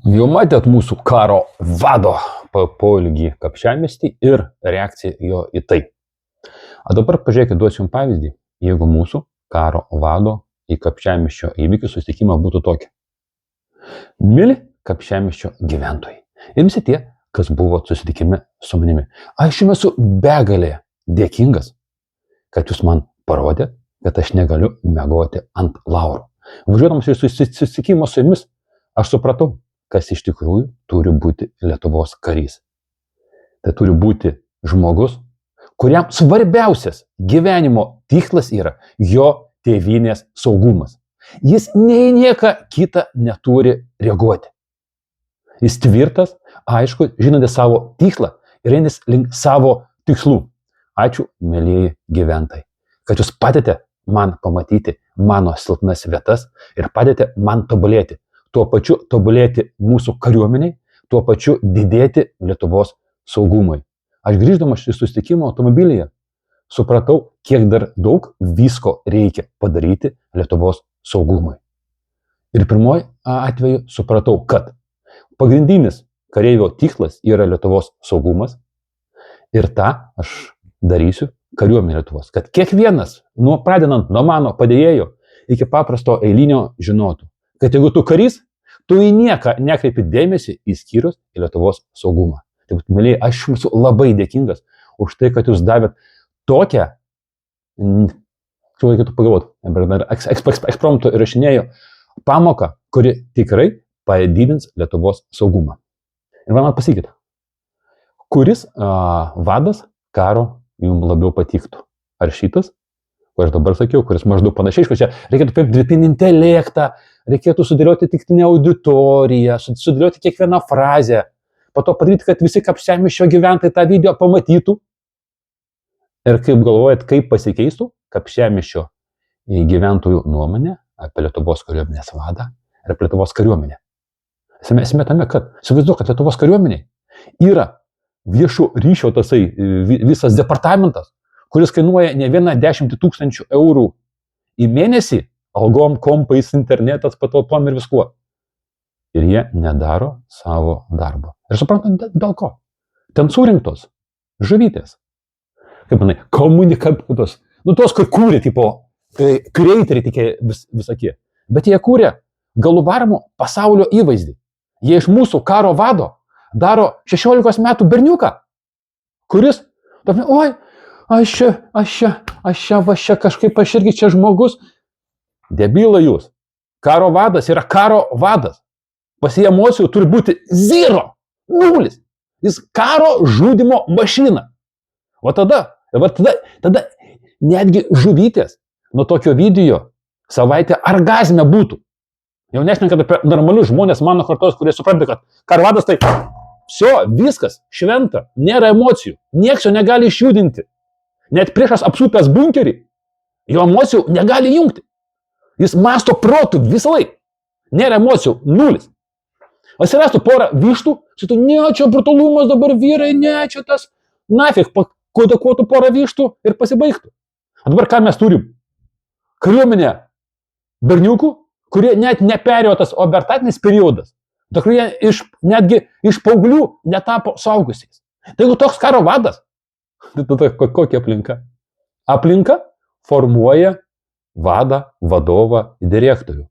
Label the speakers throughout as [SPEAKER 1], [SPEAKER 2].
[SPEAKER 1] Jau matėt mūsų karo vado poelgį Kapčiamiestį ir reakciją jo į tai. O dabar pažiūrėkit, duosiu jums pavyzdį, jeigu mūsų karo vado į Kapčiamiesčio įvykių susitikimą būtų tokia. Mili Kapčiamiesčio gyventojai ir visi tie, kas buvo susitikime su manimi. Aš jums esu begalė dėkingas, kad jūs man parodėt, kad aš negaliu miegoti ant laurų. Važiuodamas į susitikimą su jumis, aš supratau, kas iš tikrųjų turi būti Lietuvos karys. Tai turi būti žmogus, kuriam svarbiausias gyvenimo tikslas yra jo tėvynės saugumas. Jis nei nieką kitą neturi reaguoti. Jis tvirtas, aišku, žinantis savo tikslą ir einantis link savo tikslų. Ačiū, mėlyjeji gyventojai, kad jūs padėte man pamatyti mano silpnas vietas ir padėte man tobulėti. Tuo pačiu tobulėti mūsų kariuomeniai, tuo pačiu didėti Lietuvos saugumui. Aš grįždamas iš susitikimo automobilyje supratau, kiek dar daug visko reikia padaryti Lietuvos saugumui. Ir pirmoji atveju supratau, kad pagrindinis kareivio tikslas yra Lietuvos saugumas ir tą aš darysiu kariuomenė Lietuvos. Kad kiekvienas, pradedant nuo mano padėjėjo iki paprasto eilinio žinotų, kad jeigu tu karys, tu į nieką nekreipi dėmesį išskyrus į Lietuvos saugumą. Taip, mėlyje, aš jums esu labai dėkingas už tai, kad jūs davėt tokią, čia reikėtų pagalvoti, ekspromptu įrašinėjau pamoką, kuri tikrai padidins Lietuvos saugumą. Ir man pasakykite, kuris vadas karo jums labiau patiktų? Ar šitas, kur aš dabar sakiau, kuris maždaug panašiai, kad čia reikėtų paimti dirbtinį intelektą, reikėtų sudėlioti tikslinę auditoriją, sudėlioti kiekvieną frazę, po to padaryti, kad visi Kapčiamiesčio gyventojai tą video pamatytų. Ir kaip galvojat, kaip pasikeistų Kapčiamiesčio gyventojų nuomonė apie Lietuvos kariuomenės vadą ir apie Lietuvos kariuomenę. Esmė tame, kad įsivaizduok, kad Lietuvos kariuomeniai yra viešo ryšio tasai visas departamentas, kuris kainuoja ne vieną 10 000 eurų į mėnesį, algom, kompais, internetas, patalpom ir viskuo. Ir jie nedaro savo darbo. Ir suprantant, dėl ko? Ten surinktos žuvytės. Kaip manai, komunikatos. Tos, kur kūrė, tipo, kreatoriai tokie visokie. Bet jie kūrė galų varmo pasaulio įvaizdį. Jie iš mūsų karo vado daro 16 metų berniuką, kuris, oi, aš čia kažkaip aš irgi čia žmogus. Debilai jūs. Karo vadas yra karo vadas. Pas jį emocijų turi būti 0, 0. Jis karo žudimo mašina. O tada netgi žuvytės nuo tokio video savaitę orgazme būtų. Jau nešnekant apie normalius žmonės mano kartos, kurie supranta, kad karo vadas tai viskas, šventa, nėra emocijų. Niekas jo negali išjudinti. Net priešas apsupęs bunkerį, jo emocijų negali jungti. Jis masto protų visą laiką. Nėra emocijų, 0. Atsirastų porą vištų, sakytų, ne, čia brutalumas dabar vyrai, ne, čia tas, nafik, pakodukuotų porą vištų ir pasibaigtų. O dabar ką mes turim? Kariuomenė berniukų, kurie net neperėjo tas obertatinis periodas, kurie netgi iš paauglių netapo suaugusiais. Tai jeigu toks karo vadas, tai kokia aplinka? Aplinka formuoja vadą, vadovą, direktorių.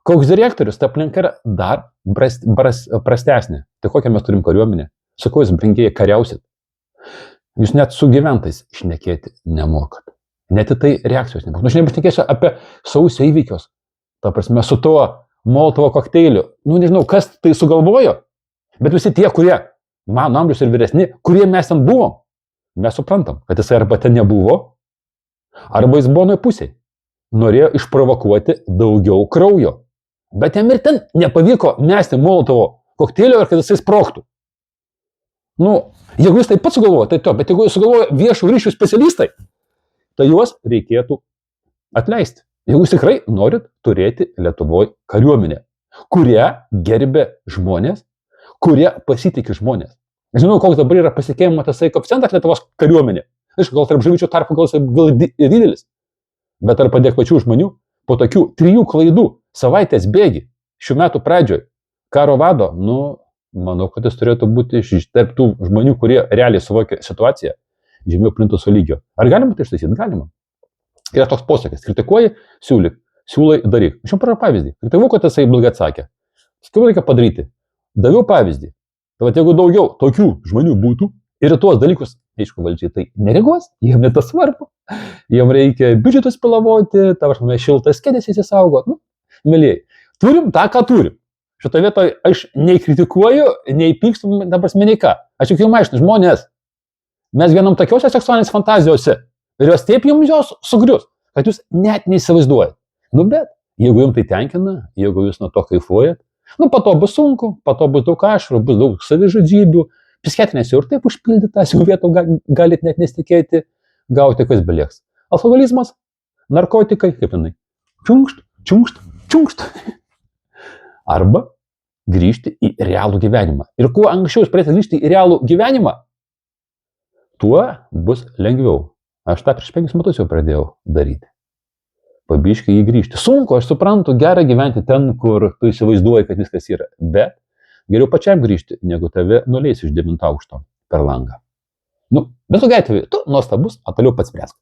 [SPEAKER 1] Koks direktorius, ta aplinka yra dar prastesnė. Tai kokią mes turim kariuomenę? Su kuo jūs brangieji kariausit? Jūs net su gyventais šnekėti nemokat. Net į tai reakcijos nemokat. Aš nebešnekėsiu apie sausio įvykius. Ta prasme, su tuo Molotovo kokteiliu. Nežinau, kas tai sugalvojo, bet visi tie, kurie, mano amžius ir vyresni, kurie mes ten buvom, mes suprantam, kad jisai arba ten nebuvo, arba jis buvo nuo pusėje. Norėjo išprovokuoti daugiau kraujo. Bet jam ir ten nepavyko mesti Molotovo kokteilio ir kad jisai sprogtų. Jeigu jis taip pat sugalvojo, tai bet jeigu jis sugalvojo viešų ryšių specialistai, tai juos reikėtų atleisti. Jeigu jūs tikrai norit turėti Lietuvoje kariuomenę, kurie gerbė žmonės, kurie pasitikė žmonės. Žinau, koks dabar yra pasitikėjimo tasai koeficientas Lietuvos kariuomenė. Gal tarp žuvyčių tarpų gal didelis. Bet tarp adekvačių žmonių po tokių 3 klaidų savaitės bėgi šių metų pradžioj karo vado, manau, kad jis turėtų būti iš tarp tų žmonių, kurie realiai suvokia situaciją žemiau plintuso lygio. Ar galima tai ištaisyti? Galima. Yra toks posakis, kritikuoji, siūlai daryk. Aš jums pavyzdį. Kritikavau, kad jisai blogai atsakė. Sakiau, reikia padaryti. Daviau pavyzdį. Tai vat, jeigu daugiau tokių žmonių būtų ir tuos dalykus, aišku, valdžiai tai nereaguos, jiems netas svarbu. Jiems reikia biudžetus pilavoti, šiltas kėdės įsisaugot. Mėlyjei, turim tą, ką turim. Šitą vietą aš nei kritikuoju, nei pykstu, dabar nei ką. Aš tik jums aiškinu, žmonės, mes vienam tokiuose seksualinės fantazijose ir jos taip jums jos sugrius, kad jūs net neįsivaizduojat. Bet jeigu jums tai tenkina, jeigu jūs nuo to kaifuojat, po to bus sunku, po to bus daug ašarų, bus daug savižudzybių, psichiatrinės jau ir taip užpildytas, jau vietų galit net nesitikėti, gauti kas belieks. Alkoholizmas, narkotikai, kaip jinai, čiunkšt. Arba grįžti į realų gyvenimą. Ir kuo anksčiau jūs pradėsite grįžti į realų gyvenimą, tuo bus lengviau. Aš tą prieš 5 metus jau pradėjau daryti. Pabiškai jį grįžti. Sunku, aš suprantu, gera gyventi ten, kur tu įsivaizduoji, kad viskas yra. Bet geriau pačiam grįžti, negu tave nuleis iš 9 aukšto per langą. Bet kokiu atveju, tu nuostabus, o toliau pats spręsk.